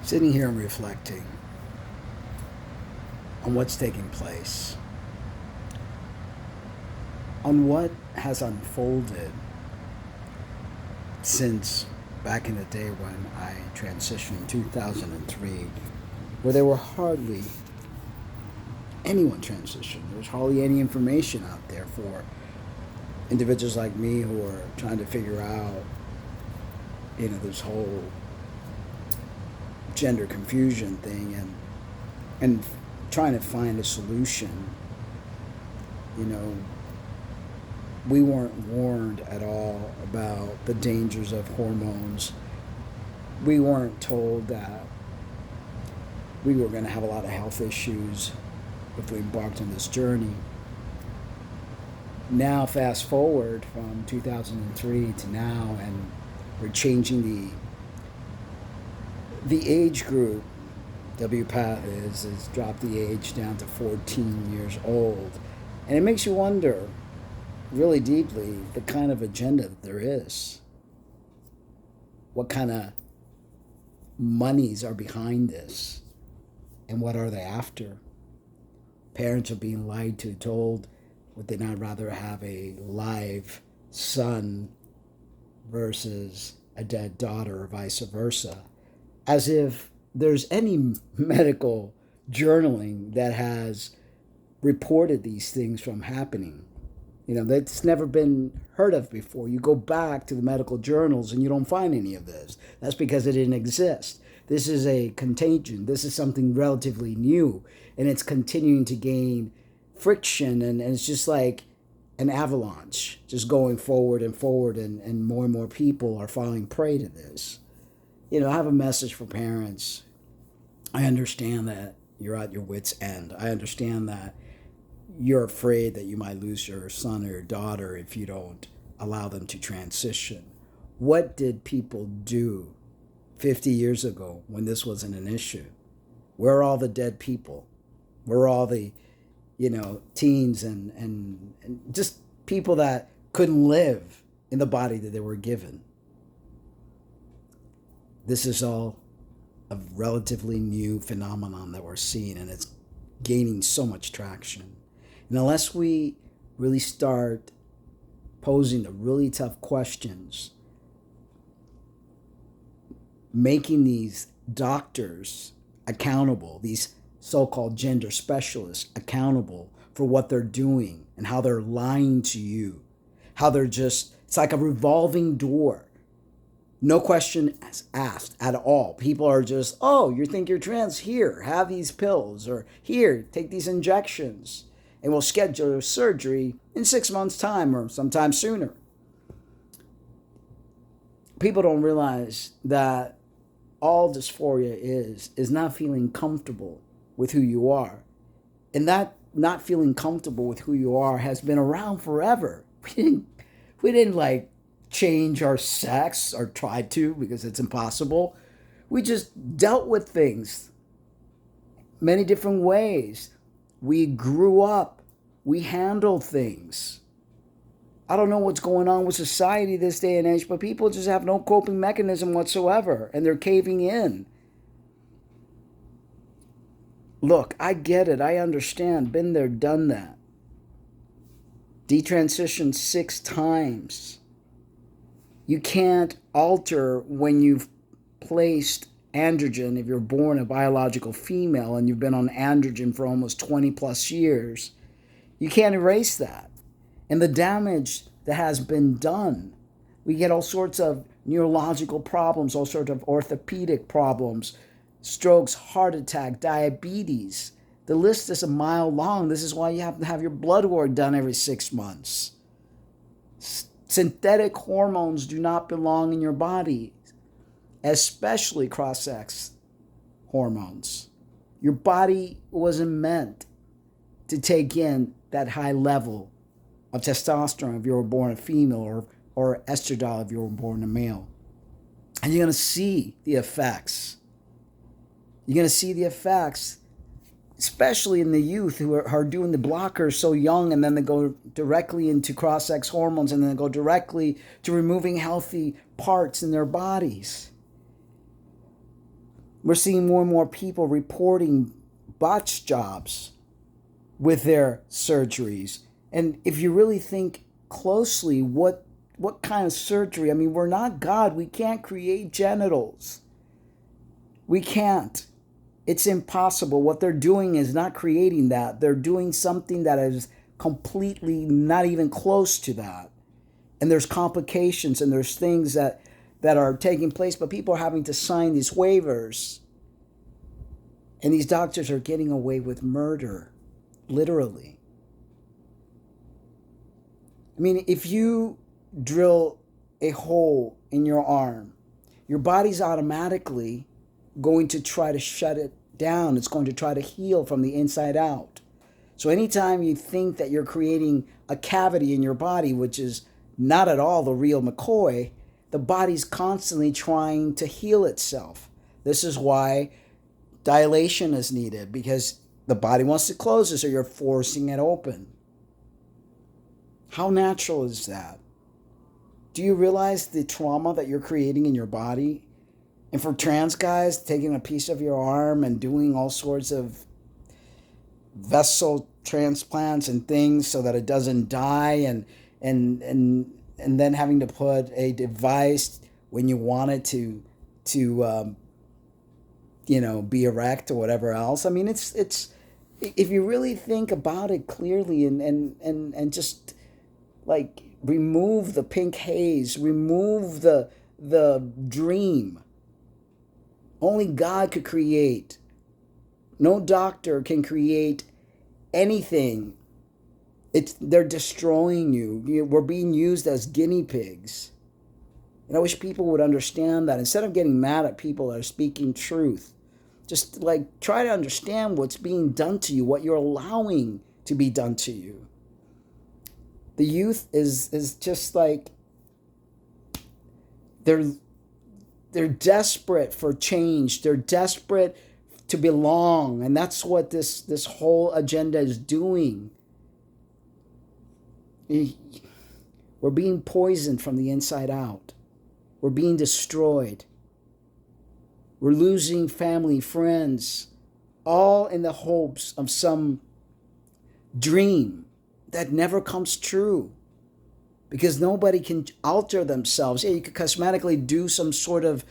Sitting here and reflecting on what's taking place, on what has unfolded since back in the day when I transitioned in 2003, where there were hardly anyone transitioned. There was hardly any information out there for individuals like me who are trying to figure out, this whole gender confusion thing and trying to find a solution. You know, we weren't warned at all about the dangers of hormones. We weren't told that we were going to have a lot of health issues if we embarked on this journey. Now, fast forward from 2003 to now, and we're changing the age group. WPATH is dropped the age down to 14 years old. And it makes you wonder, really deeply, the kind of agenda that there is. What kind of monies are behind this? And what are they after? Parents are being lied to, told, would they not rather have a live son versus a dead daughter, or vice versa? As if there's any medical journaling that has reported these things from happening. That's never been heard of before. You go back to the medical journals and you don't find any of this. That's because it didn't exist. This is a contagion. This is something relatively new, and it's continuing to gain friction, and it's just like an avalanche, just going forward and forward, and more people are falling prey to this. I have a message for parents. I understand that you're at your wit's end. I understand that you're afraid that you might lose your son or your daughter if you don't allow them to transition. What did people do 50 years ago when this wasn't an issue? Where are all the dead people? Where are all the, teens and just people that couldn't live in the body that they were given? This is all a relatively new phenomenon that we're seeing, and it's gaining so much traction. And unless we really start posing the really tough questions, making these doctors accountable, these so-called gender specialists accountable for what they're doing and how they're lying to you, how it's like a revolving door. No question asked at all. People are just, oh, you think you're trans? Here, have these pills, or here, take these injections, and we'll schedule your surgery in 6 months' time or sometime sooner. People don't realize that all dysphoria is not feeling comfortable with who you are. And that not feeling comfortable with who you are has been around forever. We didn't like change our sex, or tried to, because it's impossible. We just dealt with things many different ways. We grew up. We handled things. I don't know what's going on with society this day and age, but people just have no coping mechanism whatsoever, and they're caving in. Look, I get it. I understand. Been there, done that. Detransitioned 6 times. You can't alter when you've placed androgen, if you're born a biological female and you've been on androgen for almost 20 plus years. You can't erase that. And the damage that has been done, we get all sorts of neurological problems, all sorts of orthopedic problems, strokes, heart attack, diabetes. The list is a mile long. This is why you have to have your blood work done every 6 months. Synthetic hormones do not belong in your body, especially cross-sex hormones. Your body wasn't meant to take in that high level of testosterone if you were born a female, or estradiol if you were born a male. And you're going to see the effects. You're going to see the effects, especially in the youth who are doing the blockers so young, and then they go directly into cross-sex hormones, and then they go directly to removing healthy parts in their bodies. We're seeing more and more people reporting botched jobs with their surgeries. And if you really think closely, what kind of surgery? I mean, we're not God. We can't create genitals. We can't. It's impossible. What they're doing is not creating that. They're doing something that is completely not even close to that. And there's complications and there's things that are taking place, but people are having to sign these waivers. And these doctors are getting away with murder, literally. I mean, if you drill a hole in your arm, your body's automatically going to try to shut it down. It's going to try to heal from the inside out. So anytime you think that you're creating a cavity in your body, which is not at all the real McCoy, the body's constantly trying to heal itself. This is why dilation is needed, because the body wants to close it, so you're forcing it open. How natural is that? Do you realize the trauma that you're creating in your body? And for trans guys, taking a piece of your arm and doing all sorts of vessel transplants and things so that it doesn't die, and then having to put a device when you want it to be erect or whatever else. I mean, it's if you really think about it clearly and just like remove the pink haze, remove the dream. Only God could create. No doctor can create anything. They're destroying you. We're being used as guinea pigs. And I wish people would understand that. Instead of getting mad at people that are speaking truth, just like try to understand what's being done to you, what you're allowing to be done to you. The youth is just like they're desperate for change. They're desperate to belong, and that's what this whole agenda is doing. We're being poisoned from the inside out. We're being destroyed. We're losing family, friends, all in the hopes of some dream that never comes true. Because nobody can alter themselves. Yeah, you could cosmetically do some sort of,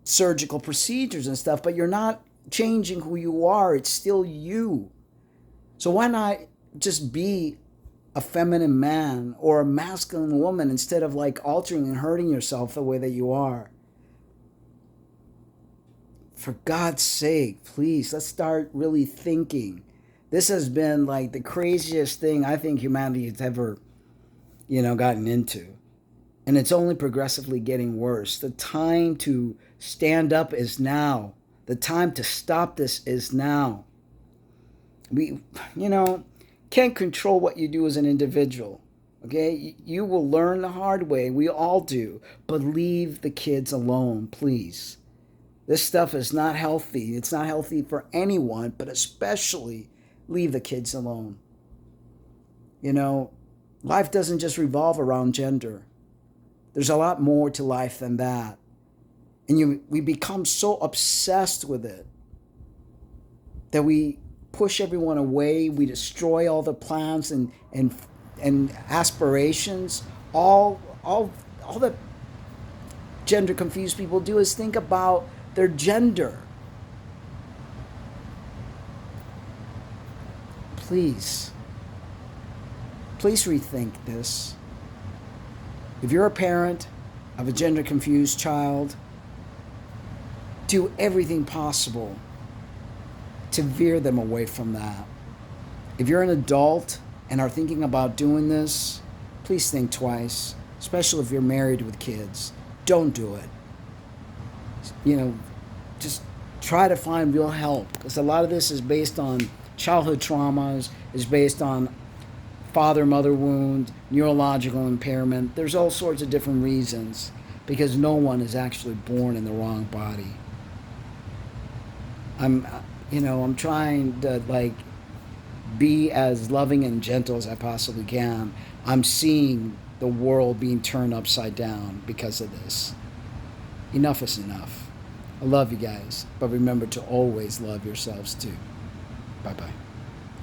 surgical procedures and stuff, but you're not changing who you are. It's still you. So why not just be a feminine man or a masculine woman instead of like altering and hurting yourself the way that you are? For God's sake, please, let's start really thinking. This has been like the craziest thing I think humanity has ever gotten into. And it's only progressively getting worse. The time to stand up is now. The time to stop this is now. We, can't control what you do as an individual. Okay? You will learn the hard way. We all do. But leave the kids alone, please. This stuff is not healthy. It's not healthy for anyone, but especially leave the kids alone. Life doesn't just revolve around gender. There's a lot more to life than that. And we become so obsessed with it that we push everyone away. We destroy all the plans and aspirations. All that gender confused people do is think about their gender. Please rethink this. If you're a parent of a gender confused child, do everything possible to veer them away from that. If you're an adult and are thinking about doing this, please think twice, especially if you're married with kids. Don't do it. Just try to find real help, because a lot of this is based on childhood traumas, is based on father-mother wound, neurological impairment. There's all sorts of different reasons, because no one is actually born in the wrong body. I'm trying to be as loving and gentle as I possibly can. I'm seeing the world being turned upside down because of this. Enough is enough. I love you guys, but remember to always love yourselves too. Bye bye.